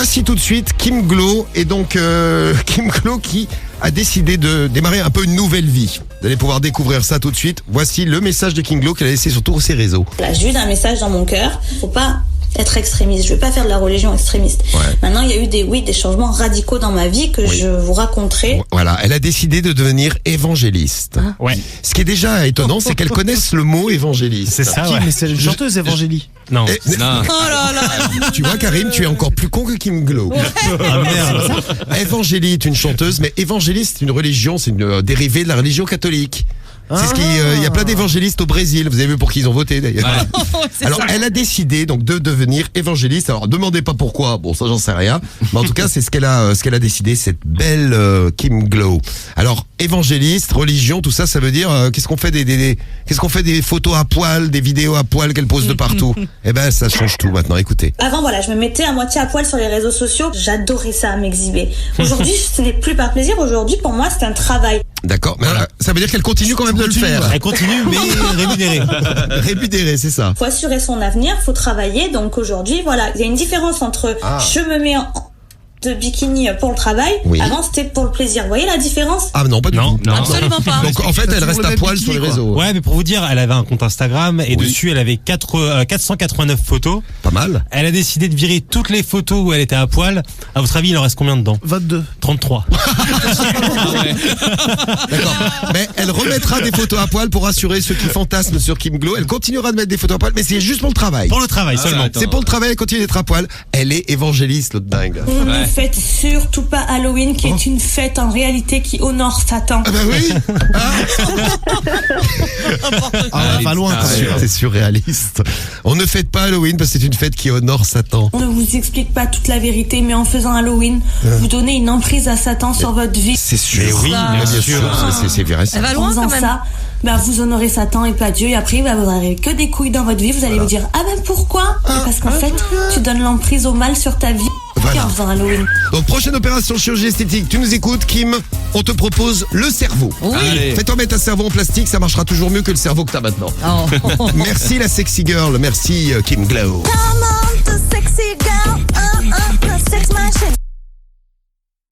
Voici tout de suite Kim Glow, et donc Kim Glow qui a décidé de démarrer un peu une nouvelle vie. Vous allez pouvoir découvrir ça tout de suite. Voici le message de Kim Glow qu'elle a laissé sur tous ses réseaux. Là, j'ai eu un message dans mon cœur. Faut pas être extrémiste. Je veux pas faire de la religion extrémiste. Ouais. Maintenant, il y a eu des changements radicaux dans ma vie que je vous raconterai. Voilà, elle a décidé de devenir évangéliste. Ouais. Ce qui est déjà étonnant, c'est qu'elle connaisse le mot évangéliste. C'est ça, Qui, ouais. mais c'est une chanteuse Évangélie. Non. Non. Oh là là. Tu vois, Karim, tu es encore plus con que Kim Glow. Ah merde. Évangélie est une chanteuse, mais évangéliste, c'est une religion, c'est une dérivée de la religion catholique. C'est ce qui, il y a plein d'évangélistes au Brésil. Vous avez vu pour qui ils ont voté d'ailleurs. Alors, elle a décidé donc de devenir évangéliste. Alors, demandez pas pourquoi. Bon, ça j'en sais rien. Mais en tout cas, c'est ce qu'elle a décidé. Cette belle Kim Glow. Alors, évangéliste, religion, tout ça, ça veut dire qu'est-ce qu'on fait qu'est-ce qu'on fait des photos à poil, des vidéos à poil qu'elle pose de partout. Eh ben, ça change tout maintenant. Écoutez. Avant, voilà, je me mettais à moitié à poil sur les réseaux sociaux. J'adorais ça, m'exhiber. Aujourd'hui, ce n'est plus par plaisir. Aujourd'hui, pour moi, c'est un travail. D'accord. Mais ça veut dire qu'elle continue quand même de le faire. Elle continue, mais rémunérée. Rémunérée, c'est ça. Faut assurer son avenir, faut travailler. Donc aujourd'hui, voilà, il y a une différence entre je me mets de bikini pour le travail. Oui. Avant, c'était pour le plaisir. Vous voyez la différence? Ah non, pas du Non, tout. non. Absolument pas. Donc en fait, elle reste à poil sur les réseaux. Ouais, mais pour vous dire, elle avait un compte Instagram et Oui. dessus, elle avait 489 photos. Pas mal. Elle a décidé de virer toutes les photos où elle était à poil. À votre avis, il en reste combien dedans? 22. 33. D'accord. Mais elle remettra des photos à poil pour rassurer ceux qui fantasment sur Kim Glow. Elle continuera de mettre des photos à poil, mais c'est juste pour le travail. Pour le travail seulement. attends. C'est pour le travail, elle continue d'être à poil. Elle est évangéliste, l'autre dingue. On ne Ouais. fête surtout pas Halloween, qui est une fête en réalité qui honore Satan. Ah bah oui. Ah, on va loin quand même. C'est surréaliste. On ne fête pas Halloween parce que c'est une fête qui honore Satan. On ne vous explique pas toute la vérité, mais en faisant Halloween, vous donnez une emprise à Satan sur votre vie. C'est sûr. Mais oui, bien bien sûr. sûr. C'est vrai. Elle va En loin faisant quand même. ça, vous honorez Satan et pas Dieu, et après, vous n'aurez que des couilles dans votre vie. Vous allez vous dire, pourquoi? Et parce qu'en fait, tu donnes l'emprise au mal sur ta vie. Voilà. En faisant Halloween. Donc prochaine opération chirurgie esthétique. Tu nous écoutes, Kim. On te propose le cerveau. Oui. Allez. Fais-toi mettre un cerveau en plastique, ça marchera toujours mieux que le cerveau que t'as maintenant. Oh. Merci la sexy girl. Merci Kim Glow. Come